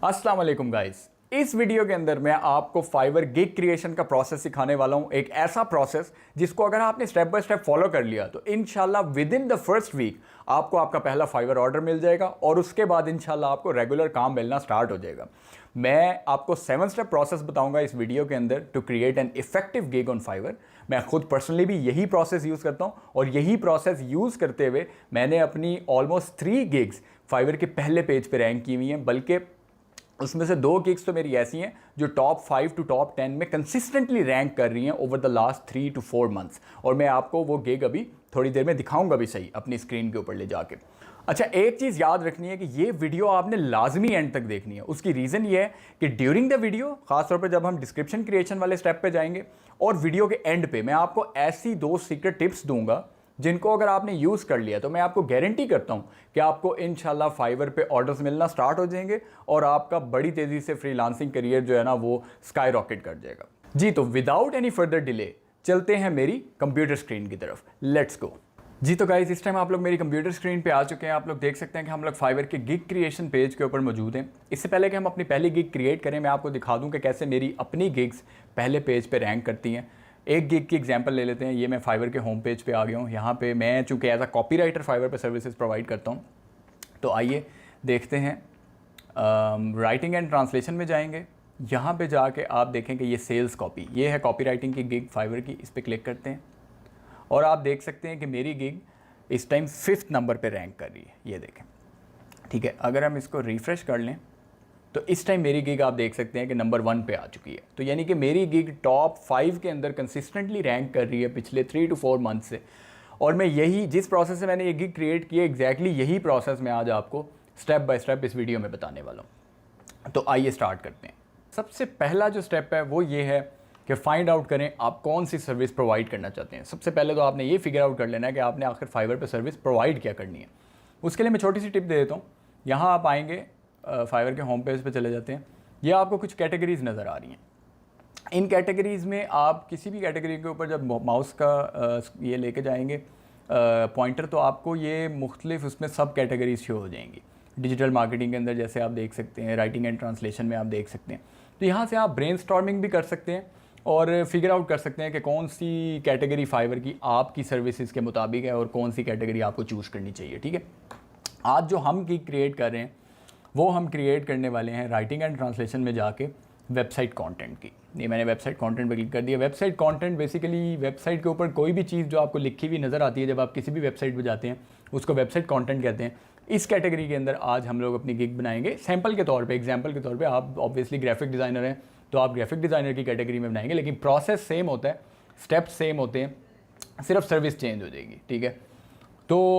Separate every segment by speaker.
Speaker 1: अस्सलाम वालेकुम गाइस। इस वीडियो के अंदर मैं आपको फाइवर गिग क्रिएशन का प्रोसेस सिखाने वाला हूं। एक ऐसा प्रोसेस जिसको अगर आपने स्टेप बाय स्टेप फॉलो कर लिया तो इंशाल्लाह within the first week आपको आपका पहला फाइवर ऑर्डर मिल जाएगा और उसके बाद इंशाल्लाह आपको रेगुलर काम मिलना स्टार्ट हो जाएगा। मैं आपको 7 स्टेप प्रोसेस बताऊंगा इस वीडियो के अंदर to create an effective gig on Fiverr. मैं खुद पर्सनली भी यही प्रोसेस यूज़ करता हूं और यही प्रोसेस यूज़ करते हुए मैंने अपनी ऑलमोस्ट 3 गिग्स फाइवर के पहले पेज पे रैंक की हुई हैं, बल्कि उसमें से 2 गिग्स तो मेरी ऐसी हैं जो टॉप 5 टू टॉप 10 में कंसिस्टेंटली रैंक कर रही हैं over the last 3 to 4 months. और मैं आपको वो गिग अभी थोड़ी देर में दिखाऊंगा भी सही अपनी स्क्रीन के ऊपर ले जाके। अच्छा, एक चीज़ याद रखनी है कि ये वीडियो आपने लाजमी एंड तक देखनी है। उसकी रीज़न ये है कि ड्यूरिंग द वीडियो, खासतौर पर जब हम डिस्क्रिप्शन क्रिएशन वाले स्टेप पे जाएंगे और वीडियो के एंड पे मैं आपको ऐसी 2 सीक्रेट टिप्स दूंगा जिनको अगर आपने यूज़ कर लिया तो मैं आपको गारंटी करता हूँ कि आपको इंशाल्लाह फाइवर पे ऑर्डर्स मिलना स्टार्ट हो जाएंगे और आपका बड़ी तेज़ी से फ्रीलांसिंग करियर जो है ना वो स्काई रॉकेट कर जाएगा। जी, तो विदाउट एनी फर्दर डिले चलते हैं मेरी कंप्यूटर स्क्रीन की तरफ। Let's go. जी तो गाइस, इस टाइम आप लोग मेरी कंप्यूटर स्क्रीन पे आ चुके हैं। आप लोग देख सकते हैं कि हम लोग फाइवर के गिग क्रिएशन पेज के ऊपर मौजूद हैं। इससे पहले कि हम अपनी पहली गिग क्रिएट करें, मैं आपको दिखा दूं कि कैसे मेरी अपनी गिग्स पहले पेज पे रैंक करती हैं। एक गिग की एग्जांपल ले लेते हैं। ये मैं फाइवर के होम पेज पे आ गया हूँ। यहाँ पे मैं चूँकि एज अ कॉपीराइटर फाइवर पे सर्विसेज प्रोवाइड करता हूँ, तो आइए देखते हैं। राइटिंग एंड ट्रांसलेशन में जाएंगे। यहाँ पे जाके आप देखें कि ये सेल्स कॉपी, ये है कॉपी राइटिंग की गिग फाइवर की। इस पर क्लिक करते हैं और आप देख सकते हैं कि मेरी गिग इस टाइम 5th नंबर पे रैंक कर रही है। ये देखें, ठीक है। अगर हम इसको रिफ़्रेश कर लें तो इस टाइम मेरी गिग आप देख सकते हैं कि नंबर 1 पे आ चुकी है। तो यानी कि मेरी गिग टॉप 5 के अंदर कंसिस्टेंटली रैंक कर रही है पिछले 3 to 4 मंथ से। और मैं यही जिस प्रोसेस से मैंने ये गिग क्रिएट की है, एग्जैक्टली यही प्रोसेस मैं आज आपको स्टेप बाय स्टेप इस वीडियो में बताने वाला हूँ। तो आइए स्टार्ट करते हैं। सबसे पहला जो स्टेप है वो ये है कि फाइंड आउट करें आप कौन सी सर्विस प्रोवाइड करना चाहते हैं। सबसे पहले तो आपने ये फिगर आउट कर लेना है कि आपने आखिर फाइवर पर सर्विस प्रोवाइड क्या करनी है। उसके लिए मैं छोटी सी टिप दे देता हूँ। यहाँ आप आएँगे, फाइवर के होम पेज पे चले जाते हैं। ये आपको कुछ कैटेगरीज नज़र आ रही हैं। इन कैटेगरीज़ में आप किसी भी कैटेगरी के ऊपर जब माउस का ये लेके जाएंगे पॉइंटर, तो आपको ये मुख्तलिफ उसमें सब कैटेगरीज शो हो जाएंगी। डिजिटल मार्केटिंग के अंदर जैसे आप देख सकते हैं, राइटिंग एंड ट्रांसलेशन में आप देख सकते हैं। तो यहाँ से आप ब्रेनस्टॉर्मिंग भी कर सकते हैं और फिगर आउट कर सकते हैं कि कौन सी कैटेगरी फाइवर की आपकी सर्विसेज के मुताबिक है और कौन सी कैटेगरी आपको चूज़ करनी चाहिए। ठीक है, आज जो हम की क्रिएट कर रहे हैं वो हम क्रिएट करने वाले हैं राइटिंग एंड ट्रांसलेशन में जाके वेबसाइट कंटेंट की। ये मैंने वेबसाइट कंटेंट पे क्लिक कर दिया। वेबसाइट कंटेंट बेसिकली वेबसाइट के ऊपर कोई भी चीज़ जो आपको लिखी हुई नज़र आती है जब आप किसी भी वेबसाइट पे जाते हैं उसको वेबसाइट कंटेंट कहते हैं। इस कैटेगरी के अंदर आज हम लोग अपनी गिग बनाएंगे। सैम्पल के तौर पर, एग्जाम्पल के तौर पर, आप ऑब्वियसली ग्राफिक डिज़ाइनर हैं तो आप ग्राफिक डिज़ाइनर की कैटेगरी में बनाएंगे, लेकिन प्रोसेस सेम होता है, स्टेप्स सेम होते हैं, सिर्फ सर्विस चेंज हो जाएगी। ठीक है, तो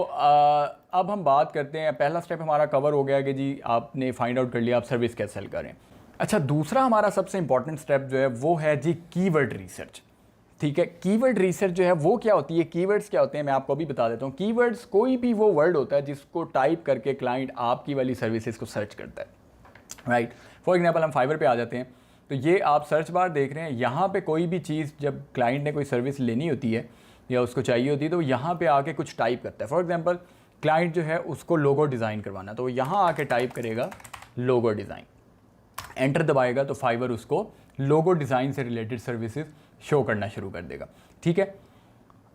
Speaker 1: अब हम बात करते हैं। पहला स्टेप हमारा कवर हो गया कि जी आपने फाइंड आउट कर लिया आप सर्विस कैसे सेल करें। अच्छा, दूसरा हमारा सबसे इंपॉर्टेंट स्टेप जो है वो है जी कीवर्ड रिसर्च। ठीक है, कीवर्ड रिसर्च जो है वो क्या होती है, कीवर्ड्स क्या होते हैं, मैं आपको अभी बता देता हूँ। कीवर्ड्स कोई भी वो वर्ड होता है जिसको टाइप करके क्लाइंट आपकी वाली सर्विसेज को सर्च करता है। राइट, फॉर एग्जाम्पल हम फाइवर पे आ जाते हैं तो ये आप सर्च बार देख रहे हैं। यहाँ पे कोई भी चीज़ जब क्लाइंट ने कोई सर्विस लेनी होती है या उसको चाहिए होती है तो यहाँ पे आके कुछ टाइप करता है। फॉर एग्जांपल क्लाइंट जो है उसको लोगो डिज़ाइन करवाना, तो यहाँ आके टाइप करेगा लोगो डिज़ाइन, एंटर दबाएगा तो फाइवर उसको लोगो डिज़ाइन से रिलेटेड सर्विसेज शो करना शुरू कर देगा। ठीक है,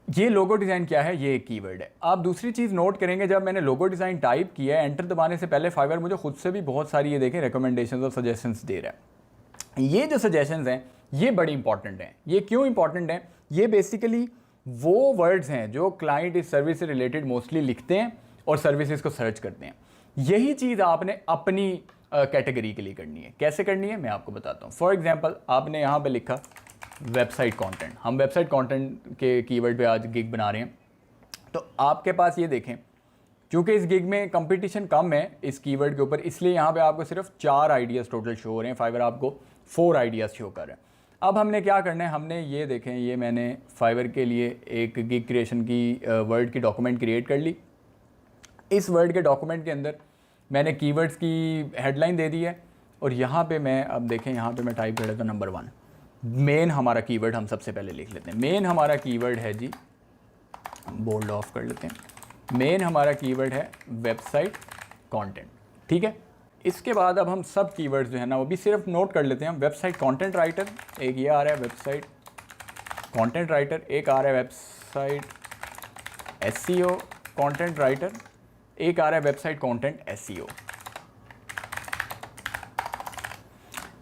Speaker 1: ये लोगो डिज़ाइन क्या है, ये एक कीवर्ड है। आप दूसरी चीज़ नोट करेंगे, जब मैंने लोगो डिज़ाइन टाइप किया है एंटर दबाने से पहले फाइवर मुझे खुद से भी बहुत सारी ये देखें रिकमेंडेशंस और सजेशंस दे रहा है। ये जो सजेशंस हैं ये बड़ी इंपॉर्टेंट हैं। ये क्यों इंपॉर्टेंट हैं, ये बेसिकली वो वर्ड्स हैं जो क्लाइंट इस सर्विस से रिलेटेड मोस्टली लिखते हैं और सर्विसेज को सर्च करते हैं। यही चीज़ आपने अपनी कैटेगरी के लिए करनी है। कैसे करनी है मैं आपको बताता हूँ। फॉर एग्जांपल आपने यहाँ पे लिखा वेबसाइट कंटेंट। हम वेबसाइट कंटेंट के कीवर्ड पे आज गिग बना रहे हैं, तो आपके पास ये देखें, क्योंकि इस गिग में कंपटीशन कम है इस कीवर्ड के ऊपर, इसलिए यहाँ पे आपको सिर्फ 4 आइडियाज़ टोटल शो हो रहे हैं। फाइवर आपको 4 आइडियाज़ शो कर रहे हैं। अब हमने क्या करना है, हमने ये देखें, ये मैंने फाइवर के लिए एक गिग क्रिएशन की वर्ड की डॉक्यूमेंट क्रिएट कर ली। इस वर्ड के डॉक्यूमेंट के अंदर मैंने कीवर्ड्स की हेडलाइन दे दी है और यहाँ पे मैं अब देखें, यहाँ पे मैं टाइप कर लेता हूँ नंबर 1। मेन हमारा कीवर्ड हम सबसे पहले लिख लेते हैं। मेन हमारा कीवर्ड है जी, बोल्ड ऑफ कर लेते हैं। मेन हमारा कीवर्ड है वेबसाइट कंटेंट। ठीक है, इसके बाद अब हम सब कीवर्ड्स जो है ना वो भी सिर्फ नोट कर लेते हैं हम। वेबसाइट कंटेंट राइटर, एक ये आ रहा है वेबसाइट कंटेंट राइटर, एक आ रहा है वेबसाइट एसईओ कंटेंट राइटर, एक आ रहा है वेबसाइट कंटेंट एसईओ।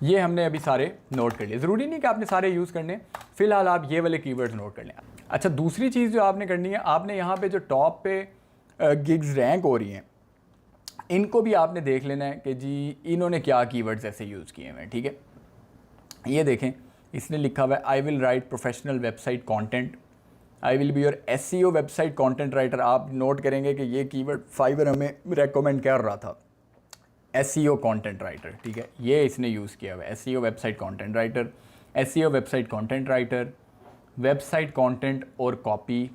Speaker 1: ये हमने अभी सारे नोट कर लिए। ज़रूरी नहीं कि आपने सारे यूज़ करने, फिलहाल आप ये वाले कीवर्ड्स नोट कर लें। अच्छा, दूसरी चीज़ जो आपने करनी है, आपने यहाँ पे जो टॉप पे गिग्स रैंक हो रही हैं, इनको भी आपने देख लेना है कि जी इन्होंने क्या कीवर्ड्स ऐसे यूज़ किए हुए हैं। ठीक है, ये देखें, इसने लिखा हुआ है आई will right professional website content, I will be your SEO website content writer. आप नोट करेंगे कि ये कीवर्ड फाइवर हमें रेकमेंड कर रहा था, एसईओ कंटेंट राइटर। ठीक है, ये इसने यूज़ किया हुआ है, SEO website content writer, SEO website content writer, website content और copy,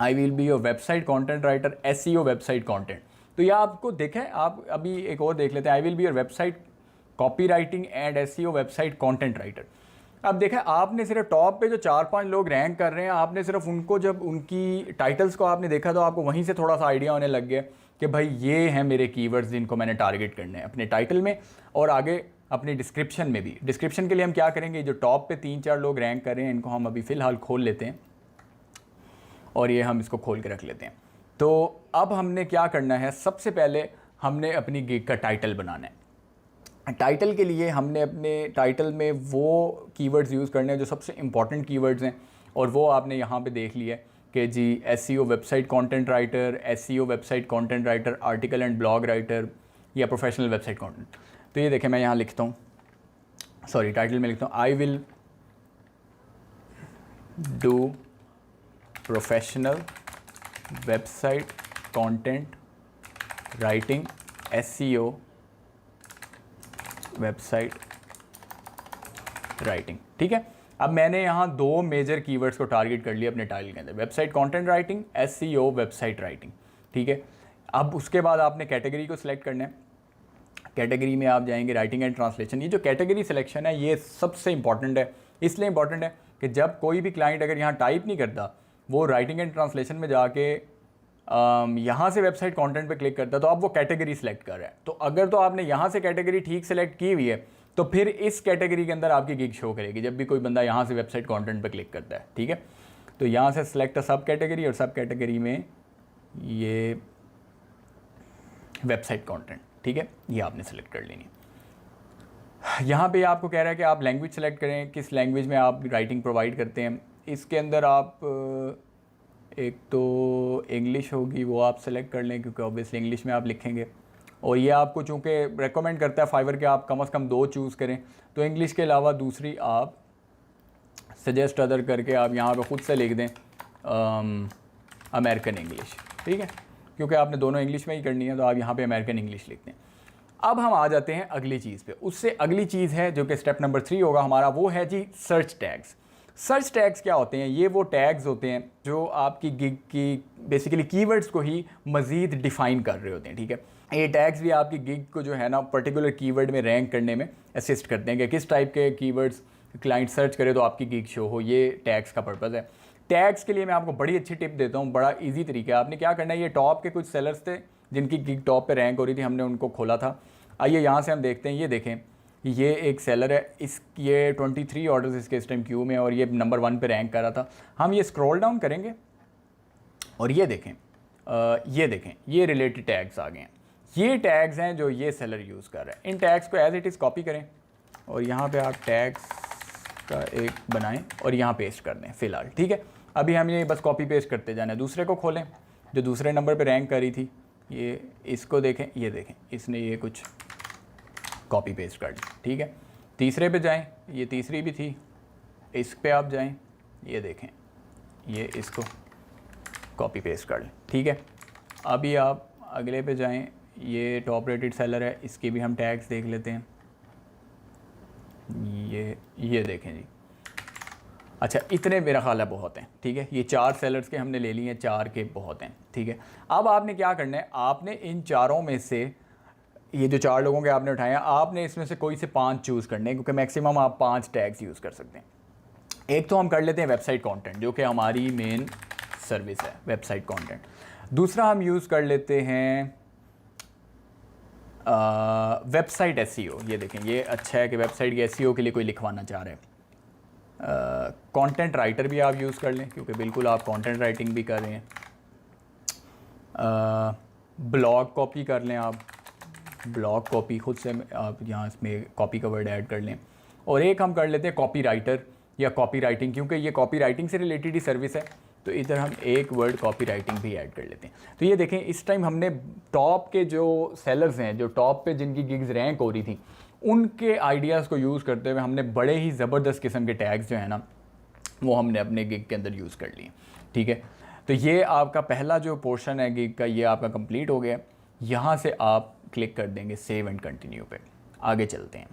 Speaker 1: I will be your website content writer, SEO website content. तो ये आपको देखें, आप अभी एक और देख लेते हैं, आई will be your website copy writing and SEO website content writer. अब देखें, आपने सिर्फ टॉप पे जो 4-5 लोग रैंक कर रहे हैं, आपने सिर्फ उनको, जब उनकी टाइटल्स को आपने देखा तो आपको वहीं से थोड़ा सा आइडिया होने लग गया कि भाई ये हैं मेरे कीवर्ड्स जिनको मैंने टारगेट करने हैं अपने टाइटल में और आगे अपनी डिस्क्रिप्शन में भी। डिस्क्रिप्शन के लिए हम क्या करेंगे, जो टॉप पे 3-4 लोग रैंक कर रहे हैं इनको हम अभी फ़िलहाल खोल लेते हैं और ये हम इसको खोल के रख लेते हैं। तो अब हमने क्या करना है, सबसे पहले हमने अपनी गिग का टाइटल बनाना है। टाइटल के लिए हमने अपने टाइटल में वो कीवर्ड्स यूज़ करने हैं जो सबसे इंपॉर्टेंट कीवर्ड्स हैं, और वो आपने यहाँ पे देख लिया कि जी SEO website content writer, SEO website content writer, article and blog writer या प्रोफेशनल वेबसाइट कंटेंट। तो ये देखें, मैं यहाँ लिखता हूँ, सॉरी टाइटल में लिखता हूँ I will do professional website content writing, SEO website writing. ठीक है, अब मैंने यहाँ 2 मेजर कीवर्ड्स को टारगेट कर लिया अपने टाइटल के अंदर, website content writing, SEO website writing. ठीक है, अब उसके बाद आपने कैटेगरी को सिलेक्ट करना है। कैटेगरी में आप जाएंगे राइटिंग एंड ट्रांसलेशन। ये जो कैटेगरी सिलेक्शन है ये सबसे इंपॉर्टेंट है, इसलिए इंपॉर्टेंट है कि जब कोई भी क्लाइंट अगर यहाँ टाइप नहीं करता, वो राइटिंग एंड ट्रांसलेशन में जाके यहाँ से वेबसाइट कंटेंट पे क्लिक करता है तो अब वो कैटेगरी सेलेक्ट कर रहा है। तो अगर तो आपने यहाँ से कैटेगरी ठीक सेलेक्ट की हुई है तो फिर इस कैटेगरी के अंदर आपकी गिग शो करेगी जब भी कोई बंदा यहाँ से वेबसाइट कंटेंट पे क्लिक करता है। ठीक है, तो यहाँ से सिलेक्ट सब कैटेगरी, और सब कैटेगरी में ये वेबसाइट कंटेंट। ठीक है, ये आपने सेलेक्ट कर लेनी है। यहाँ पे आपको कह रहा है कि आप लैंग्वेज सेलेक्ट करें, किस लैंग्वेज में आप राइटिंग प्रोवाइड करते हैं। इसके अंदर आप एक तो इंग्लिश होगी वो आप सेलेक्ट कर लें, क्योंकि ऑब्वियसली इंग्लिश में आप लिखेंगे, और ये आपको चूँकि रेकमेंड करता है फाइवर के आप कम से कम 2 चूज़ करें, तो इंग्लिश के अलावा दूसरी आप सजेस्ट अदर करके आप यहाँ पे ख़ुद से लिख दें अमेरिकन इंग्लिश। ठीक है, क्योंकि आपने दोनों इंग्लिश में ही करनी है तो आप यहाँ पे अमेरिकन इंग्लिश लिख दें। अब हम आ जाते हैं अगली चीज़ पे। उससे अगली चीज़ है जो कि स्टेप नंबर 3 होगा हमारा, वो है जी सर्च टैग्स। सर्च टैग्स क्या होते हैं? ये वो टैग्स होते हैं जो आपकी गिग की बेसिकली कीवर्ड्स को ही मज़ीद डिफ़ाइन कर रहे होते हैं। ठीक है, ये टैग्स भी आपकी गिग को जो है ना पर्टिकुलर कीवर्ड में रैंक करने में असिस्ट करते हैं कि किस टाइप के कीवर्ड्स क्लाइंट सर्च करे तो आपकी गिग शो हो। ये टैग्स का पर्पज़ है। टैग्स के लिए मैं आपको बड़ी अच्छी टिप देता हूँ, बड़ा ईजी तरीका है। आपने क्या करना है, ये टॉप के कुछ सेलर्स थे जिनकी गिग टॉप पे रैंक हो रही थी, हमने उनको खोला था। आइए यहाँ से हम देखते हैं। ये देखें, ये एक सेलर है, ये 23 ऑर्डर्स इसके इस टाइम क्यू में, और ये नंबर 1 पे रैंक कर रहा था। हम ये स्क्रॉल डाउन करेंगे और ये देखें, ये रिलेटेड टैग्स आ गए हैं। ये टैग्स हैं जो ये सेलर यूज़ कर रहा है। इन टैग्स को एज इट इज़ कॉपी करें और यहाँ पे आप टैग्स का एक बनाएं और यहाँ पेस्ट कर दें फ़िलहाल। ठीक है, अभी हम ये बस कॉपी पेस्ट करते जाना है। दूसरे को खोलें जो दूसरे नंबर पे रैंक कर रही थी, ये इसको देखें, ये देखें इसने ये कुछ कॉपी पेस्ट कर दी। ठीक है, तीसरे पे जाएं, ये तीसरी भी थी, इस पे आप जाएं, ये देखें ये इसको कॉपी पेस्ट कर लें। ठीक है, अभी आप अगले पे जाएं, ये टॉप रेटेड सेलर है, इसके भी हम टैग्स देख लेते हैं। ये देखें जी, अच्छा इतने मेरा ख्याल है बहुत हैं। ठीक है, ये 4 सेलर्स के हमने ले लिए हैं, 4 के बहुत हैं। ठीक है, अब आपने क्या करना है, आपने इन चारों में से ये जो 4 लोगों के आपने उठाए हैं, आपने इसमें से कोई से 5 चूज़ करने हैं, क्योंकि मैक्सिमम आप 5 टैग्स यूज़ कर सकते हैं। एक तो हम कर लेते हैं वेबसाइट कंटेंट, जो कि हमारी मेन सर्विस है वेबसाइट कंटेंट। दूसरा हम यूज़ कर लेते हैं वेबसाइट एसईओ, ये देखें, ये अच्छा है कि वेबसाइट के एसईओ के लिए कोई लिखवाना चाह रहे हैं। कंटेंट राइटर भी आप यूज़ कर लें, क्योंकि बिल्कुल आप कंटेंट राइटिंग भी कर रहे हैं। ब्लॉग कॉपी कर लें आप, ब्लॉग कॉपी खुद से आप यहाँ इसमें कॉपी का वर्ड ऐड कर लें। और एक हम कर लेते हैं कॉपी राइटर या कॉपी राइटिंग, क्योंकि ये कॉपी राइटिंग से रिलेटेड ही सर्विस है, तो इधर हम एक वर्ड कॉपी राइटिंग भी ऐड कर लेते हैं। तो ये देखें, इस टाइम हमने टॉप के जो सेलर्स हैं, जो टॉप पे जिनकी गिग्स रैंक हो रही थी, उनके आइडियाज़ को यूज़ करते हुए हमने बड़े ही ज़बरदस्त किस्म के टैग्स जो है ना, वो हमने अपने गिग के अंदर यूज़ कर लिए। ठीक है, तो ये आपका पहला जो पोर्शन है गिग का, ये आपका कंप्लीट हो गया। यहाँ से आप क्लिक कर देंगे सेव एंड कंटिन्यू पे। आगे चलते हैं।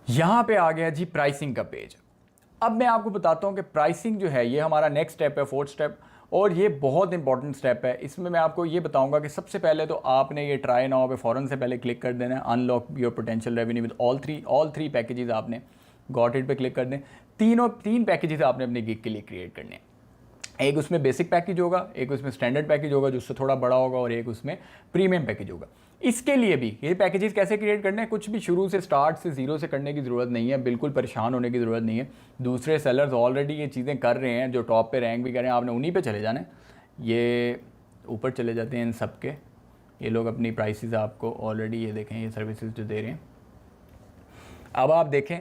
Speaker 1: यहाँ पे आ गया जी प्राइसिंग का पेज। अब मैं आपको बताता हूँ कि प्राइसिंग जो है ये हमारा नेक्स्ट स्टेप है, फोर्थ स्टेप, और ये बहुत इंपॉर्टेंट स्टेप है। इसमें मैं आपको ये बताऊंगा कि सबसे पहले तो आपने ये ट्राई नाउ पे फ़ौरन से पहले क्लिक कर देना है, unlock your potential revenue with all three packages. आपने गॉट इट पे क्लिक कर दें। तीन पैकेजेस आपने अपने गिग के लिए क्रिएट करने हैं। एक उसमें बेसिक पैकेज होगा, एक उसमें स्टैंडर्ड पैकेज होगा जो उससे थोड़ा बड़ा होगा, और एक उसमें प्रीमियम पैकेज होगा। इसके लिए भी ये पैकेजेस कैसे क्रिएट करने हैं, कुछ भी शुरू से स्टार्ट से ज़ीरो से करने की ज़रूरत नहीं है, बिल्कुल परेशान होने की ज़रूरत नहीं है। दूसरे सेलर्स ऑलरेडी ये चीज़ें कर रहे हैं, जो टॉप पे रैंक भी कर रहे हैं, आपने उन्हीं पे चले जाना है। ये ऊपर चले जाते हैं इन सब के, ये लोग अपनी प्राइसेस आपको ऑलरेडी, ये देखें ये सर्विसेज जो दे रहे हैं। अब आप देखें,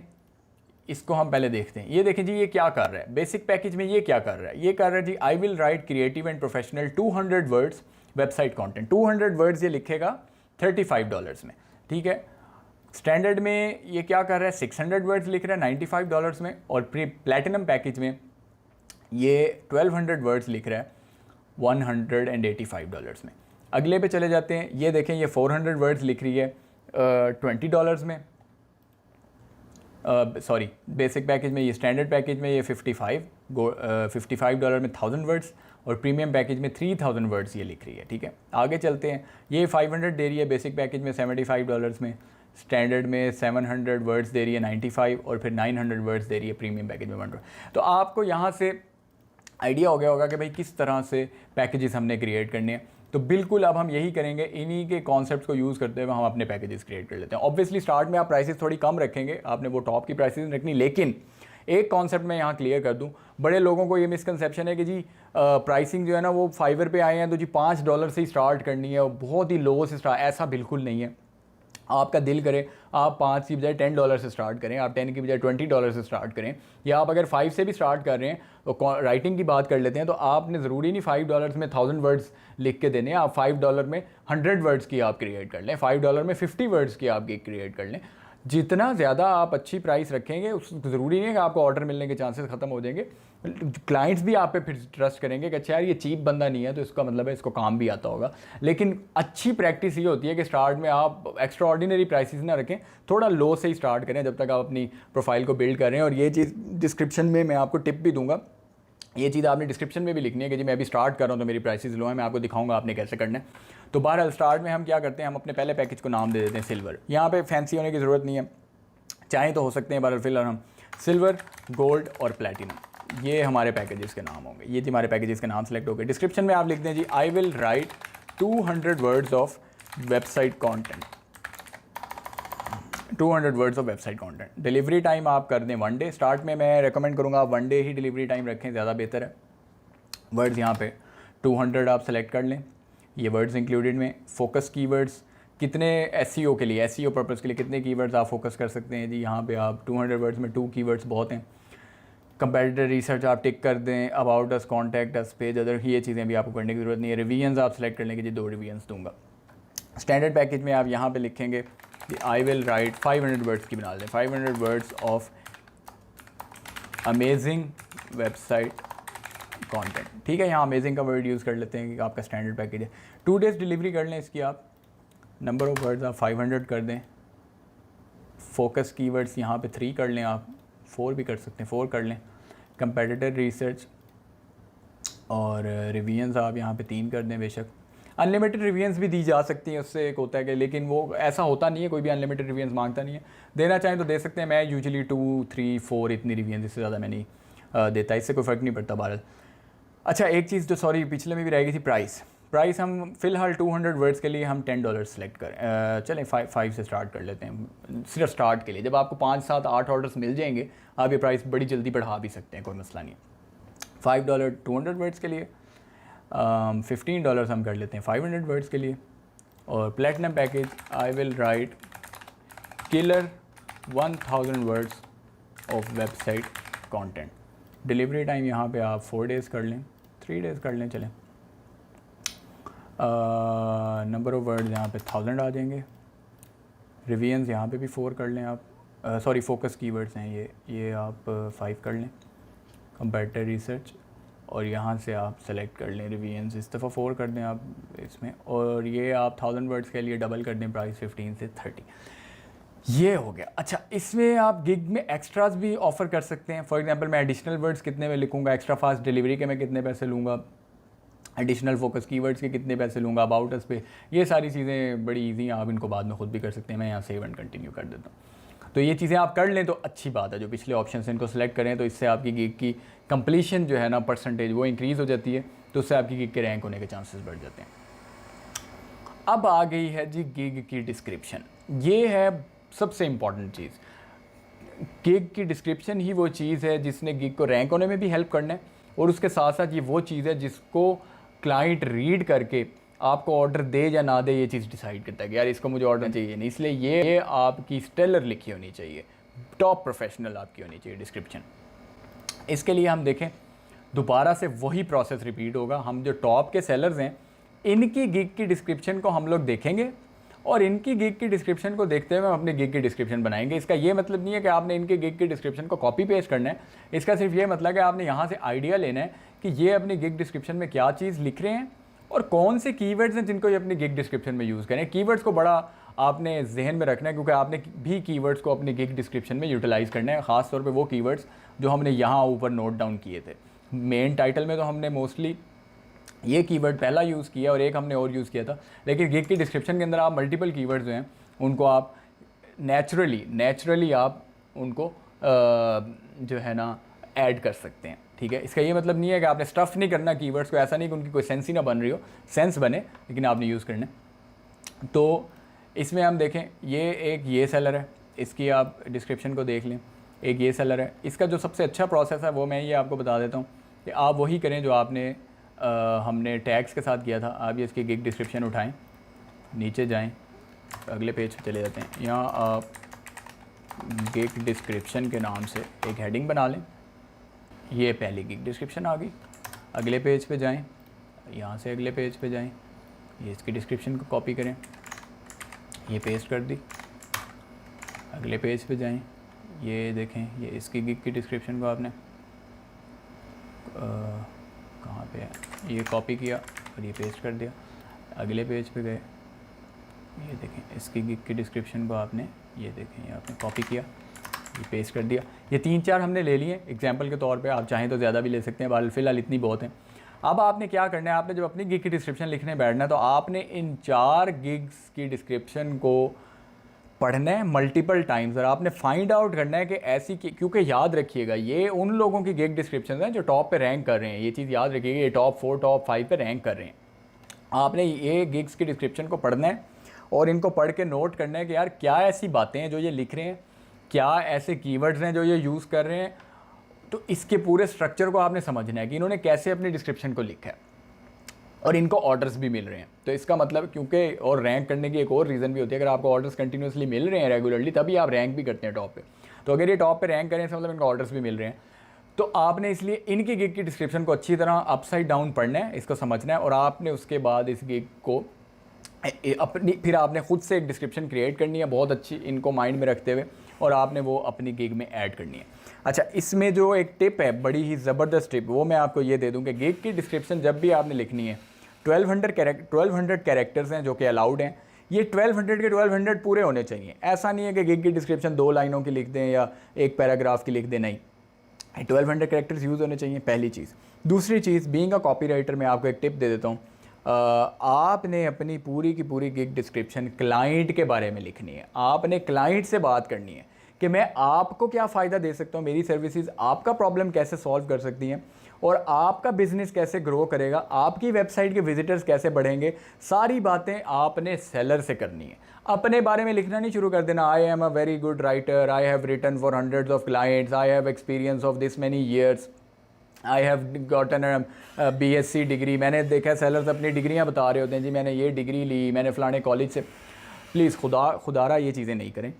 Speaker 1: इसको हम पहले देखते हैं। ये देखें जी, ये क्या कर रहा है बेसिक पैकेज में, ये क्या कर रहा है, ये कर रहा है जी I will write creative and professional 200 words website content. 200 words ये लिखेगा $35 में। ठीक है, स्टैंडर्ड में ये क्या कर रहा है, 600 वर्ड्स लिख रहा है $95 में, और प्लेटिनम पैकेज में ये 1200 वर्ड्स लिख रहा है $185 में। अगले पे चले जाते हैं। ये देखें, ये 400 वर्ड्स लिख रही है $20 में, सॉरी बेसिक पैकेज में। ये स्टैंडर्ड पैकेज में ये $55 में 1000 वर्ड्स, और प्रीमियम पैकेज में 3000 वर्ड्स ये लिख रही है। ठीक है, आगे चलते हैं। ये 500 दे रही है बेसिक पैकेज में $75 में, स्टैंडर्ड में 700 वर्ड्स दे रही है 95, और फिर 900 वर्ड्स दे रही है प्रीमियम पैकेज में 100। तो आपको यहाँ से आइडिया हो गया होगा कि भाई किस तरह से पैकेजेस हमने क्रिएट करने हैं। तो बिल्कुल अब हम यही करेंगे, इन्हीं के कॉन्सेप्ट्स को यूज़ करते हुए हम अपने पैकेजेस क्रिएट कर लेते हैं। ऑब्वियसली स्टार्ट में आप प्राइसेस थोड़ी कम रखेंगे, आपने वो टॉप की प्राइसेस रखनी, लेकिन एक कॉन्सेप्ट मैं यहाँ क्लियर कर दूँ। बड़े लोगों को ये मिसकंसेप्शन है कि जी प्राइसिंग जो है ना वो फाइवर पे आए हैं तो जी $5 से ही स्टार्ट करनी है, और बहुत ही लो से स्टार्ट, ऐसा बिल्कुल नहीं है। आपका दिल करे आप 5 की बजाय $10 से स्टार्ट करें, आप 10 की बजाय $20 से स्टार्ट करें, या आप अगर 5 से भी स्टार्ट कर रहे हैं तो राइटिंग की बात कर लेते हैं, तो आपने ज़रूरी नहीं $5 में 1000 वर्ड्स लिख के देने हैं। आप $5 में 100 वर्ड्स की आप क्रिएट कर लें, $5 में 50 वर्ड्स की आप क्रिएट कर लें। जितना ज़्यादा आप अच्छी प्राइस रखेंगे, उस ज़रूरी नहीं है कि आपको ऑर्डर मिलने के चांसेस ख़त्म हो जाएंगे। क्लाइंट्स भी आप पे फिर ट्रस्ट करेंगे कि अच्छा यार ये चीप बंदा नहीं है, तो इसका मतलब है इसको काम भी आता होगा। लेकिन अच्छी प्रैक्टिस ये होती है कि स्टार्ट में आप एक्स्ट्रा ऑर्डिनरी प्राइसेस ना रखें, थोड़ा लो से ही स्टार्ट करें जब तक आप अपनी प्रोफाइल को बिल्ड कर रहे हैं। और ये चीज़ डिस्क्रिप्शन में मैं आपको टिप भी दूंगा, ये चीज़ आपने डिस्क्रिप्शन में भी लिखनी है कि जी मैं अभी स्टार्ट कर रहा हूँ तो मेरी प्राइसेस लो है, मैं आपको दिखाऊंगा आपने कैसे करना है। तो बहरहाल स्टार्ट में हम क्या करते हैं, हम अपने पहले पैकेज को नाम दे देते हैं सिल्वर। यहाँ पे फैंसी होने की ज़रूरत नहीं है, चाहे तो हो सकते हैं, बहरहाल फिलहाल हम सिल्वर, गोल्ड और प्लेटिनम, ये हमारे पैकेजेस के नाम होंगे। ये जी हमारे पैकेजेस के नाम सेलेक्ट हो गए। डिस्क्रिप्शन में आप लिख दें जी I will write 200 words of website content, 200 words of website content. Delivery time आप कर दें 1 डे। स्टार्ट में मैं रेकमेंड करूँगा आप 1 डे ही डिलीवरी टाइम रखें, ज़्यादा बेहतर है। वर्ड्स यहाँ पे 200 आप सेलेक्ट कर लें, ये वर्ड्स इंक्लूडेड में। फोकस कीवर्ड्स कितने एसईओ के लिए, एसईओ पर्पज़ के लिए कितने कीवर्ड्स आप फोकस कर सकते हैं जी, यहाँ पे आप 200 वर्ड्स में 2 कीवर्ड्स बहुत हैं। कंपैरेटर रिसर्च आप टिक कर दें, about us, contact us, page other, ये चीज़ें भी आपको करने की ज़रूरत नहीं है। रिवीजन्स आप सेलेक्ट कर लेंगे जी, 2 रिवीजन्स दूंगा। स्टैंडर्ड पैकेज में आप यहाँ पे लिखेंगे आई विल राइट 500 वर्ड्स की बना लें, 500 words of amazing website content. ठीक है, यहाँ अमेजिंग का वर्ड यूज़ कर लेते हैं कि आपका स्टैंडर्ड पैकेज है। 2 डेज़ डिलीवरी कर लें इसकी आप। नंबर ऑफ़ वर्ड्स आप 500 कर दें। फोकस कीवर्ड्स यहाँ पे 3 कर लें, आप 4 भी कर सकते हैं, 4 कर लें। कंपेटिटर रिसर्च और रिवीजन्स आप यहाँ पे 3 कर दें। बेशक अनलिमिटेड रिवीजन्स भी दी जा सकती हैं, उससे एक होता है कि, लेकिन वो ऐसा होता नहीं है, कोई भी अनलिमिटेड रिवीजन्स मांगता नहीं है। देना चाहें तो दे सकते हैं, मैं यूजुअली 2, 3, 4 इतनी रिवीजन्स, इससे ज़्यादा मैं नहीं देता, इससे कोई फ़र्क नहीं पड़ता। बहरहाल अच्छा एक चीज़ जो सॉरी पिछले में भी रह गई थी, प्राइस हम फ़िलहाल 200 वर्ड्स के लिए हम $10 सेलेक्ट करें, चलें 5 से स्टार्ट कर लेते हैं सिर्फ स्टार्ट के लिए। जब आपको 5, 7, 8 ऑर्डर्स मिल जाएंगे आप ये प्राइस बड़ी जल्दी बढ़ा भी सकते हैं, कोई मसला नहीं। $5 200 वर्ड्स के लिए, $15 हम कर लेते हैं 500 वर्ड्स के लिए। और platinum package I will right killer 1000 words of website content. Delivery time यहाँ पे आप 4 डेज़ कर लें, 3 डेज़ कर लें, चलें। नंबर ऑफ़ वर्ड्स यहाँ पे 1000 आ जाएंगे। रिवीजन्स यहाँ पे भी 4 कर लें आप, सॉरी फोकस कीवर्ड्स हैं ये आप 5 कर लें। कंपैरेटिव रिसर्च और यहाँ से आप सेलेक्ट कर लें रिवीजन्स, इस दफ़ा 4 कर दें आप इसमें। और ये आप 1000 वर्ड्स के लिए डबल कर दें प्राइस 15 से 30। ये हो गया। अच्छा, इसमें आप गिग में एक्स्ट्रास भी ऑफ़र कर सकते हैं। फॉर एग्जांपल मैं एडिशनल वर्ड्स कितने में लिखूंगा, एक्स्ट्रा फास्ट डिलीवरी के मैं कितने पैसे लूँगा, एडिशनल फोकस कीवर्ड्स के कितने पैसे लूँगा, अबाउट अस पे, ये सारी चीज़ें बड़ी इजी हैं, आप इनको बाद में खुद भी कर सकते हैं। मैं यहाँ सेव एंड कंटिन्यू कर देता हूँ। तो ये चीज़ें आप कर लें तो अच्छी बात है। जो पिछले ऑप्शन इनको सेलेक्ट करें तो इससे आपकी गिग की कंप्लीशन जो है ना परसेंटेज वो इंक्रीज़ हो जाती है, तो उससे आपकी गिग के रैंक होने के चांसेस बढ़ जाते हैं। अब आ गई है जी गिग की डिस्क्रिप्शन। ये है सबसे इम्पॉर्टेंट चीज़। गिग की डिस्क्रिप्शन ही वो चीज़ है जिसने गिग को रैंक होने में भी हेल्प करना है, और उसके साथ साथ ये वो चीज़ है जिसको क्लाइंट रीड करके आपको ऑर्डर दे या ना दे ये चीज़ डिसाइड करता है कि यार इसको मुझे ऑर्डर चाहिए नहीं। इसलिए ये आपकी स्टेलर लिखी होनी चाहिए, टॉप प्रोफेशनल आपकी होनी चाहिए डिस्क्रिप्शन। इसके लिए हम देखें दोबारा से वही प्रोसेस रिपीट होगा। हम जो टॉप के सेलर्स हैं इनकी गिग की डिस्क्रिप्शन को हम लोग देखेंगे और इनकी गिग की डिस्क्रिप्शन को देखते हुए हम अपनी गिग की डिस्क्रिप्शन बनाएंगे। इसका ये मतलब नहीं है कि आपने इनके गिग की डिस्क्रिप्शन को कॉपी पेस्ट करना है। इसका सिर्फ ये मतलब है कि आपने यहाँ से आइडिया लेना है कि ये अपनी गिग डिस्क्रिप्शन में क्या चीज़ लिख रहे हैं और कौन से कीवर्ड्स हैं जिनको ये अपनी गिग डिस्क्रिप्शन में यूज़ करें। कीवर्ड्स को बड़ा आपने जहन में रखना है, क्योंकि आपने भी कीवर्ड्स को अपनी गिग डिस्क्रिप्शन में यूटिलाइज़ करना है। ख़ास तौर पे वो कीवर्ड्स जो हमने यहाँ ऊपर नोट डाउन किए थे। मेन टाइटल में तो हमने मोस्टली ये कीवर्ड पहला यूज़ किया और एक हमने और यूज़ किया था, लेकिन गिग की डिस्क्रिप्शन के अंदर आप मल्टीपल कीवर्ड्स जो हैं उनको आप नेचुरली आप उनको जो है ना ऐड कर सकते हैं। ठीक है, इसका ये मतलब नहीं है कि आपने स्टफ़ नहीं करना कीवर्ड्स को, ऐसा नहीं कि उनकी कोई सेंस ही ना बन रही हो, सेंस बने लेकिन आपने यूज़ करना है। तो इसमें हम देखें ये सेलर है, इसकी आप डिस्क्रिप्शन को देख लें। एक ये सेलर है, इसका जो सबसे अच्छा प्रोसेस है वो मैं ये आपको बता देता हूँ कि आप वही करें जो आपने हमने टैग्स के साथ किया था। आप ये इसकी गिग डिस्क्रिप्शन उठाएं, नीचे जाएं, अगले पेज पे चले जाते हैं। यहाँ आप गिग डिस्क्रिप्शन के नाम से एक हेडिंग बना लें। ये पहली गिग डिस्क्रिप्शन आ गई। अगले पेज पे जाएं, यहाँ से अगले पेज पे जाएं, ये इसकी डिस्क्रिप्शन को कॉपी करें, ये पेस्ट कर दी। अगले पेज पे जाएं, ये देखें, ये इसकी गिग की डिस्क्रिप्शन को आपने कहाँ पे है, ये कॉपी किया और ये पेस्ट कर दिया। अगले पेज पे गए, ये देखें इसकी गिग की डिस्क्रिप्शन को आपने ये देखें ये आपने कॉपी किया, ये पेस्ट कर दिया। ये 3-4 हमने ले लिए एग्जांपल के तौर पे, आप चाहें तो ज़्यादा भी ले सकते हैं, फ़िलहाल इतनी बहुत है। अब आपने क्या करना है, आपने जब अपनी गिग की डिस्क्रिप्शन लिखने बैठना है तो आपने इन 4 गिग्स की डिस्क्रिप्शन को पढ़ना है मल्टीपल टाइम्स और आपने फाइंड आउट करना है कि ऐसी, क्योंकि याद रखिएगा ये उन लोगों की गिग डिस्क्रिप्शन हैं जो टॉप पे रैंक कर रहे हैं। ये चीज़ याद रखिएगा, ये टॉप 4 टॉप 5 पे रैंक कर रहे हैं। आपने ये गिग्स की डिस्क्रिप्शन को पढ़ना है और इनको पढ़ के नोट करना है कि यार क्या ऐसी बातें हैं जो ये लिख रहे हैं, क्या ऐसे कीवर्ड्स हैं जो ये यूज़ कर रहे हैं। तो इसके पूरे स्ट्रक्चर को आपने समझना है कि इन्होंने कैसे अपनी डिस्क्रिप्शन को लिखा है और इनको ऑर्डर्स भी मिल रहे हैं। तो इसका मतलब, क्योंकि और रैंक करने की एक और रीज़न भी होती है, अगर आपको ऑर्डर्स कंटिन्यूसली मिल रहे हैं रेगुलरली तभी आप रैंक भी करते हैं टॉप पे। तो अगर ये टॉप पे रैंक करें इसका मतलब इनको ऑर्डर्स भी मिल रहे हैं। तो आपने इसलिए इनकी गिग की डिस्क्रिप्शन को अच्छी तरह अपसाइड डाउन पढ़ना है, इसको समझना है और आपने उसके बाद इस गिग को अपनी फिर आपने खुद से एक डिस्क्रिप्शन क्रिएट करनी है बहुत अच्छी, इनको माइंड में रखते हुए, और आपने वो अपनी गिग में ऐड करनी है। अच्छा, इसमें जो एक टिप है, बड़ी ही ज़बरदस्त टिप, वो मैं आपको ये दे दूँ कि गिग की डिस्क्रिप्शन जब भी आपने लिखनी है 1200 कैरेक्टर्स हैं जो कि अलाउड हैं। ये 1200 के 1200 पूरे होने चाहिए। ऐसा नहीं है कि गिग की डिस्क्रिप्शन 2 लाइनों की लिख दें या एक पैराग्राफ की लिख दें, नहीं, 1200 कैरेक्टर्स यूज़ होने चाहिए, पहली चीज़। दूसरी चीज़, बीइंग अ कॉपीराइटर मैं आपको एक टिप दे देता हूँ, आपने अपनी पूरी की पूरी गिग डिस्क्रिप्शन क्लाइंट के बारे में लिखनी है। आपने क्लाइंट से बात करनी है कि मैं आपको क्या फ़ायदा दे सकता हूँ, मेरी सर्विसेज आपका प्रॉब्लम कैसे सॉल्व कर सकती हैं और आपका बिजनेस कैसे ग्रो करेगा, आपकी वेबसाइट के विजिटर्स कैसे बढ़ेंगे। सारी बातें आपने सेलर से करनी है। अपने बारे में लिखना नहीं शुरू कर देना, I am a very good writer, I have written for hundreds of clients, I have experience of this many years, I have gotten BSc degree. मैंने देखा सेलर्स अपनी डिग्रियां बता रहे होते हैं, जी मैंने ये डिग्री ली, मैंने फ़लाने कॉलेज से। प्लीज़ खुदारा ये चीज़ें नहीं करें,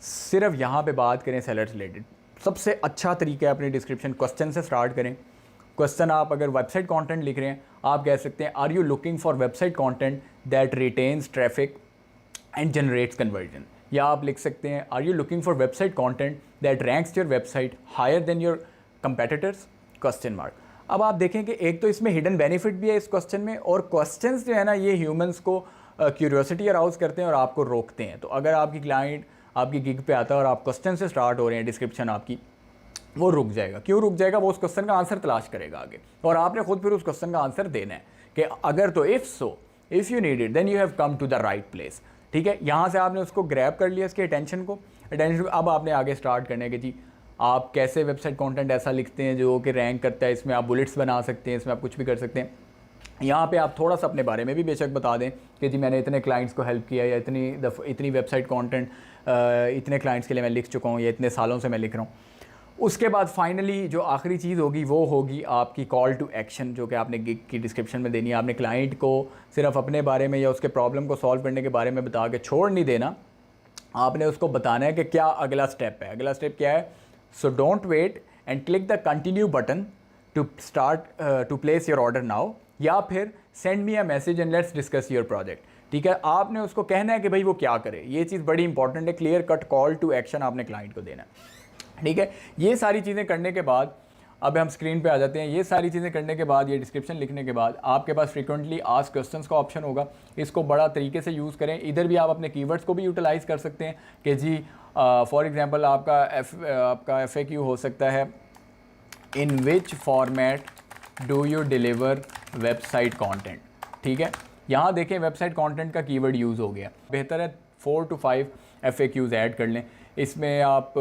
Speaker 1: सिर्फ यहाँ पे बात करें सेलर रिलेटेड। सबसे अच्छा तरीका है अपनी डिस्क्रिप्शन क्वेश्चन से स्टार्ट करें। क्वेश्चन आप अगर वेबसाइट कंटेंट लिख रहे हैं, आप कह सकते हैं are you looking for website content that retains traffic and generates conversion, या आप लिख सकते हैं are you looking for website content that ranks your website higher than your competitors, question mark. अब आप देखें कि एक तो इसमें हिडन बेनिफिट भी है इस क्वेश्चन में, और क्वेश्चंस जो है ना ये ह्यूमंस को क्यूरियोसिटी अराउज करते हैं और आपको रोकते हैं। तो अगर आपकी क्लाइंट आपकी गिग पे आता है और आप क्वेश्चन से स्टार्ट हो रहे हैं, डिस्क्रिप्शन आपकी, वो रुक जाएगा। क्यों रुक जाएगा? वो उस क्वेश्चन का आंसर तलाश करेगा आगे, और आपने खुद फिर उस क्वेश्चन का आंसर देना है कि अगर तो if you need it then you have come to the right place. ठीक है, यहाँ से आपने उसको ग्रैब कर लिया, इसके अटेंशन को। अब आपने आगे स्टार्ट करने के जी आप कैसे वेबसाइट कंटेंट ऐसा लिखते हैं जो कि रैंक करता है। इसमें आप बुलेट्स बना सकते हैं, इसमें आप कुछ भी कर सकते हैं। यहाँ पे आप थोड़ा सा अपने बारे में भी बेशक बता दें कि जी मैंने इतने क्लाइंट्स को हेल्प किया, या इतनी वेबसाइट कंटेंट इतने क्लाइंट्स के लिए मैं लिख चुका हूँ, या इतने सालों से मैं लिख रहा हूँ। उसके बाद फाइनली जो आखिरी चीज़ होगी वो होगी आपकी कॉल टू एक्शन, जो कि आपने गिग की डिस्क्रिप्शन में देनी है। आपने क्लाइंट को सिर्फ अपने बारे में या उसके प्रॉब्लम को सॉल्व करने के बारे में बता के छोड़ नहीं देना, आपने उसको बताना है कि क्या अगला स्टेप है। अगला स्टेप क्या है? So don't wait and click the continue button to start to place your order now, या फिर send me a message and let's discuss your project. ठीक है, आपने उसको कहना है कि भाई वो क्या करे। ये चीज़ बड़ी इंपॉर्टेंट है, clear cut call to action आपने क्लाइंट को देना है। ठीक है, ये सारी चीज़ें करने के बाद अब हम स्क्रीन पे आ जाते हैं। ये सारी चीज़ें करने के बाद, ये डिस्क्रिप्शन लिखने के बाद आपके पास फ्रीक्वेंटली आस्क क्वेश्चंस का ऑप्शन होगा। इसको बड़ा तरीके से यूज़ करें। इधर भी आप अपने कीवर्ड्स को भी यूटिलाइज़ कर सकते हैं कि जी फॉर एग्जांपल आपका FAQ हो सकता है, in which format do you deliver website content. ठीक है, यहाँ देखें वेबसाइट कंटेंट का कीवर्ड यूज़ हो गया। बेहतर है 4 to 5 FAQs ऐड कर लें। इसमें आप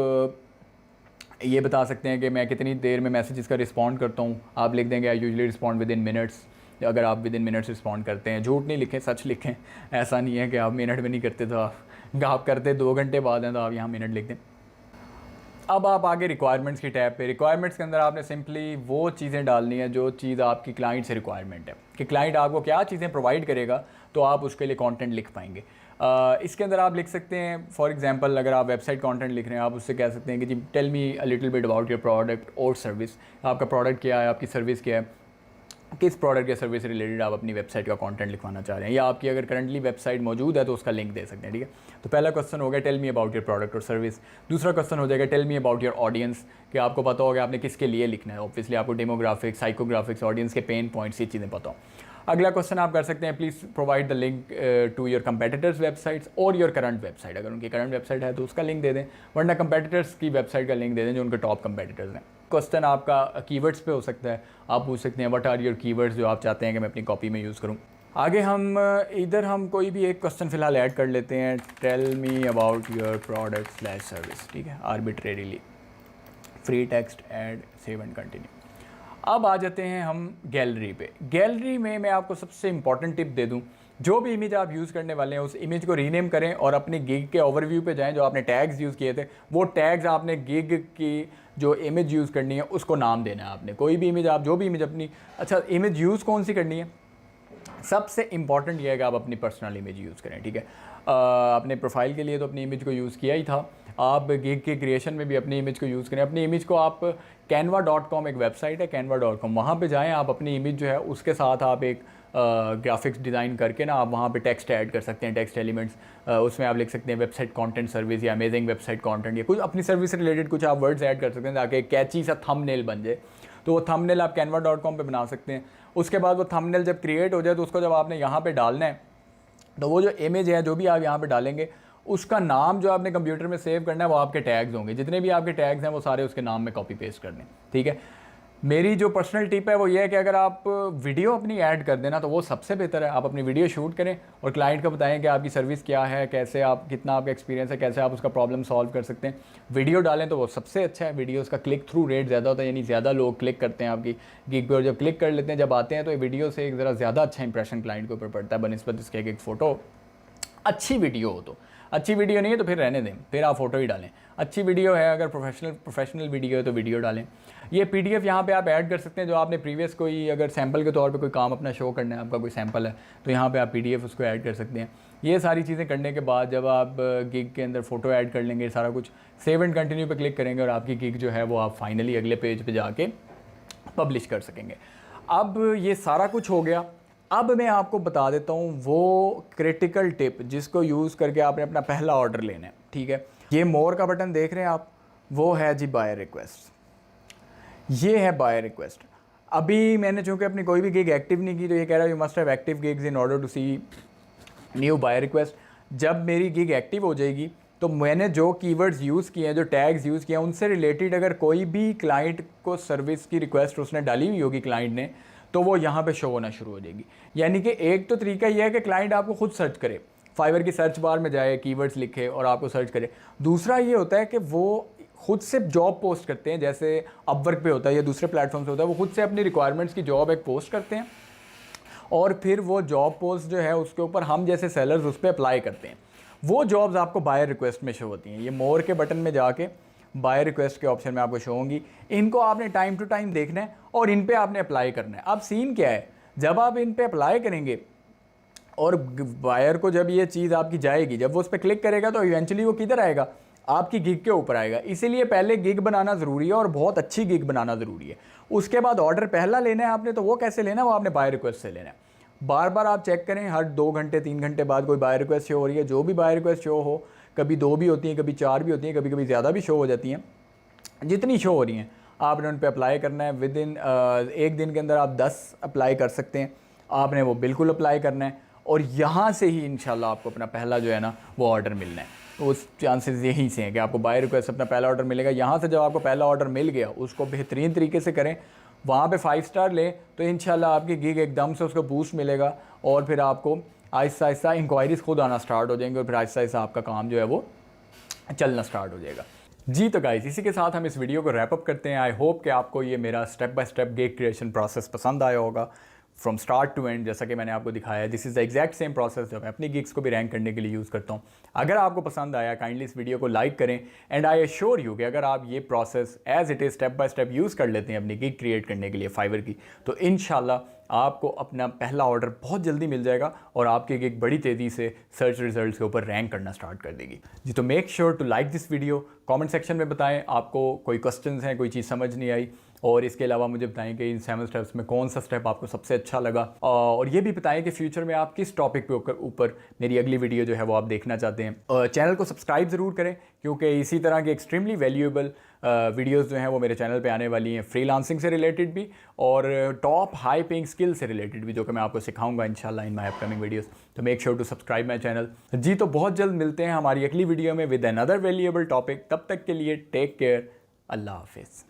Speaker 1: ये बता सकते हैं कि मैं कितनी देर में मैसेजेस का रिस्पॉन्ड करता हूँ। आप लिख देंगे I usually respond with in minutes. अगर आप विद इन मिनट्स रिस्पॉन्ड करते हैं, झूठ नहीं लिखें, सच लिखें। ऐसा नहीं है कि आप मिनट में नहीं करते, तो आप करते 2 घंटे बाद हैं तो आप यहाँ मिनट लिख दें। अब आप आगे रिक्वायरमेंट्स की टैब पे, रिक्वायरमेंट्स के अंदर आपने सिंपली वो चीज़ें डालनी है जो चीज़ आपकी क्लाइंट से रिक्वायरमेंट है, कि क्लाइंट आपको क्या चीज़ें प्रोवाइड करेगा तो आप उसके लिए कंटेंट लिख पाएंगे। इसके अंदर आप लिख सकते हैं, फॉर एग्जांपल अगर आप वेबसाइट कंटेंट लिख रहे हैं, आप उससे कह सकते हैं कि जी tell me a little bit about your product और सर्विस। आपका प्रोडक्ट क्या है, आपकी सर्विस क्या है, किस प्रोडक्ट या सर्विस से रिलेटेड आप अपनी वेबसाइट का कंटेंट लिखवाना चाह रहे हैं, या आपकी अगर करंटली वेबसाइट मौजूद है तो उसका लिंक दे सकते हैं। ठीक है, तो पहला क्वेश्चन हो गया tell me about your product और सर्विस। दूसरा क्वेश्चन हो जाएगा tell me about your audience, कि आपको पता होगा आपने किसके लिए लिखना है। ऑब्वियसली आपको डेमोग्राफिक्स, साइकोग्राफिक्स, ऑडियंस के पेन पॉइंट्स, ये चीज़ें पता हो। अगला क्वेश्चन आप कर सकते हैं please provide the link to your competitors websites और योर करंट वेबसाइट। अगर उनकी करंट वेबसाइट है तो उसका लिंक दे दें, वरना कंपेटिटर्स की वेबसाइट का लिंक दे दें जो उनके टॉप कंपेटिटर्स हैं। क्वेश्चन आपका कीवर्ड्स पे हो सकता है। आप पूछ सकते हैं व्हाट आर योर कीवर्ड्स जो आप चाहते हैं कि मैं अपनी कॉपी में यूज़ करूँ। आगे हम कोई भी एक क्वेश्चन फ़िलहाल ऐड कर लेते हैं, tell me about your product / service. ठीक है, arbitrarily, free text, add, save and continue. अब आ जाते हैं हम गैलरी पे। गैलरी में मैं आपको सबसे इंपॉर्टेंट टिप दे दूं, जो भी इमेज आप यूज़ करने वाले हैं उस इमेज को रीनेम करें और अपनी गिग के ओवरव्यू पे जाएं। जो आपने टैग्स यूज़ किए थे वो टैग्स आपने गिग की जो इमेज यूज़ करनी है उसको नाम देना है आपने। कोई भी इमेज, आप जो भी इमेज अपनी, अच्छा इमेज यूज़ कौन सी करनी है, सबसे इंपॉर्टेंट ये है कि आप अपनी पर्सनल इमेज यूज़ करें। ठीक है, अपने प्रोफाइल के लिए तो अपनी इमेज को यूज़ किया ही था, आप गिग के क्रिएशन में भी अपनी इमेज को यूज़ करें। अपनी इमेज को आप canva.com एक वेबसाइट है canva.com, वहाँ पे जाएं। आप अपनी इमेज जो है उसके साथ आप एक ग्राफिक्स डिज़ाइन करके ना आप वहाँ पे टेक्स्ट ऐड कर सकते हैं, टेक्स्ट एलिमेंट्स। उसमें आप लिख सकते हैं वेबसाइट कंटेंट सर्विस या अमेजिंग वेबसाइट कंटेंट, या कुछ अपनी सर्विस से रिलेटेड कुछ आप वर्ड्स ऐड कर सकते हैं ताकि कैची सा थंबनेल बन जाए। तो वो थंबनेल आप canva.com पे बना सकते हैं। उसके बाद वो थंबनेल जब क्रिएट हो जाए तो उसको जब आपने यहाँ पे डालना है तो वो जो इमेज है जो भी आप यहाँ पे डालेंगे उसका नाम जो आपने कंप्यूटर में सेव करना है वो आपके टैग्स होंगे। जितने भी आपके टैग्स हैं वो सारे उसके नाम में कॉपी पेस्ट करने। ठीक है, मेरी जो पर्सनल टिप है वो ये है कि अगर आप वीडियो अपनी ऐड कर देना तो वो सबसे बेहतर है। आप अपनी वीडियो शूट करें और क्लाइंट को बताएं कि आपकी सर्विस क्या है, कैसे आप, कितना आपका एक्सपीरियंस है, कैसे आप उसका प्रॉब्लम सॉल्व कर सकते हैं। वीडियो डालें तो वो सबसे अच्छा है। वीडियोस का क्लिक थ्रू रेट ज़्यादा होता है, यानी ज़्यादा लोग क्लिक करते हैं आपकी गिग पे, और जब क्लिक कर लेते हैं, जब आते हैं, तो ये वीडियो से एक ज़रा ज़्यादा अच्छा इंप्रेशन क्लाइंट के ऊपर पड़ता है बनिस्बत इसके एक फ़ोटो अच्छी वीडियो हो। तो अच्छी वीडियो नहीं है तो फिर रहने दें, फिर आप फोटो ही डालें। अच्छी वीडियो है, अगर प्रोफेशनल वीडियो है तो वीडियो डालें। ये पीडीएफ यहाँ पे आप ऐड कर सकते हैं जो आपने प्रीवियस कोई, अगर सैम्पल के तौर पे कोई काम अपना शो करना है, आपका कोई सैम्पल है, तो यहाँ पे आप पीडीएफ उसको ऐड कर सकते हैं। ये सारी चीज़ें करने के बाद जब आप गिग के अंदर फ़ोटो ऐड कर लेंगे, सारा कुछ सेव एंड कंटिन्यू पे क्लिक करेंगे और आपकी गिग जो है वो आप फाइनली अगले पेज पे जाके पब्लिश कर सकेंगे। अब ये सारा कुछ हो गया। अब मैं आपको बता देता हूँ वो क्रिटिकल टिप जिसको यूज़ करके आपने अपना पहला ऑर्डर लेना है। ठीक है, ये मोर का बटन देख रहे हैं आप, वो है जी बायर रिक्वेस्ट। ये है बायर रिक्वेस्ट। अभी मैंने चूँकि अपनी कोई भी गिग एक्टिव नहीं की तो ये कह रहा है you must have active gigs in order to see new buyer request. जब मेरी गिग एक्टिव हो जाएगी तो मैंने जो कीवर्ड्स यूज़ किए हैं, जो टैग्स यूज़ किए हैं, उनसे रिलेटेड अगर कोई भी क्लाइंट को सर्विस की रिक्वेस्ट उसने डाली हुई होगी क्लाइंट ने, तो वो यहाँ पे शो होना शुरू हो जाएगी। यानी कि एक तो तरीका यह है कि क्लाइंट आपको खुद सर्च करे, फाइवर की सर्च बार में जाए, कीवर्ड्स लिखे और आपको सर्च करे। दूसरा ये होता है कि वो खुद से जॉब पोस्ट करते हैं, जैसे अपवर्क पे होता है या दूसरे प्लेटफॉर्म से होता है, वो खुद से अपनी रिक्वायरमेंट्स की जॉब एक पोस्ट करते हैं और फिर वो जॉब पोस्ट जो है उसके ऊपर हम जैसे सेलर्स उस पर अप्लाई करते हैं। वो जॉब्स आपको बायर रिक्वेस्ट में शो होती हैं। ये मोर के बटन में जाके बायर रिक्वेस्ट के ऑप्शन में आपको शो होंगी। इनको आपने टाइम टू टाइम देखना है और इन पे आपने अप्लाई करना है। अब सीन क्या है, जब आप इन पे अप्लाई करेंगे और बायर को जब ये चीज़ आपकी जाएगी, जब वो उस पर क्लिक करेगा तो इवेंचुअली वो किधर आएगा, आपकी गिग के ऊपर आएगा। इसीलिए पहले गिग बनाना ज़रूरी है और बहुत अच्छी गिग बनाना ज़रूरी है। उसके बाद ऑर्डर पहला लेना है आपने, तो वो कैसे लेना है, वो आपने बायर रिक्वेस्ट से लेना है। बार बार आप चेक करें, हर 2 घंटे 3 घंटे बाद कोई बायर रिक्वेस्ट शो हो रही है। जो भी बायर रिक्वेस्ट शो हो, कभी 2 भी होती हैं, कभी 4 भी होती हैं, कभी कभी ज़्यादा भी शो हो जाती हैं। जितनी शो हो रही हैं आपने उन पर अप्लाई करना है। विद इन 1 दिन के अंदर आप 10 अप्लाई कर सकते हैं। आपने वो बिल्कुल अप्लाई करना है और यहाँ से ही इंशाल्लाह आपको अपना पहला जो है ना वो ऑर्डर मिलना है। तो उस चांसेस यहीं से हैं कि आपको बाय रिक्वेस्ट अपना पहला ऑर्डर मिलेगा। यहाँ से जब आपको पहला ऑर्डर मिल गया उसको बेहतरीन तरीके से करें, वहाँ पे 5 स्टार लें, तो इंशाल्लाह आपकी गिग एकदम से उसको बूस्ट मिलेगा और फिर आपको आहिस्ता आहिस्ता इंक्वायरीज़ खुद आना स्टार्ट हो जाएंगे और फिर आहिस्ता आहिस्ता आपका काम जो है वो चलना स्टार्ट हो जाएगा। जी तो गाइस, इसी के साथ हम इस वीडियो को रैप अप करते हैं। आई होप कि आपको ये मेरा step by step gig creation process पसंद आया होगा फ्रॉम स्टार्ट टू एंड। जैसा कि मैंने आपको दिखाया, this is the exact same process जो मैं अपनी गिग्स को भी रैंक करने के लिए यूज़ करता हूँ। अगर आपको पसंद आया, काइंडली इस वीडियो को लाइक करें एंड आई एश्योर यू कि अगर आप ये process as it is step by step use कर लेते हैं अपनी गिग क्रिएट करने के लिए फाइवर की, तो इंशाल्लाह आपको अपना पहला ऑर्डर बहुत जल्दी मिल जाएगा और आपकी गिग बड़ी तेज़ी से सर्च रिजल्ट्स के ऊपर रैंक करना स्टार्ट कर देगी। जी तो make sure to like this video. Comment section में बताएं आपको कोई क्वेश्चंस हैं, कोई चीज़ समझ नहीं आई, और इसके अलावा मुझे बताएं कि इन 7 स्टेप्स में कौन सा स्टेप आपको सबसे अच्छा लगा, और ये भी बताएं कि फ्यूचर में आप किस टॉपिक पे ऊपर मेरी अगली वीडियो जो है वो आप देखना चाहते हैं। चैनल को सब्सक्राइब ज़रूर करें क्योंकि इसी तरह की एक्सट्रीमली वैल्यूएबल वीडियोस जो हैं वो मेरे चैनल पे आने वाली हैं, फ्रीलांसिंग से रिलेटेड भी और टॉप हाई पेइंग स्किल से रिलेटेड भी, जो कि मैं आपको सिखाऊंगा इंशाल्लाह इन माय अपकमिंग वीडियोस। तो make sure to subscribe my channel. जी तो बहुत जल्द मिलते हैं हमारी अगली वीडियो में विद अनदर वैल्यूएबल टॉपिक। तब तक के लिए टेक केयर, अल्लाह हाफिज़।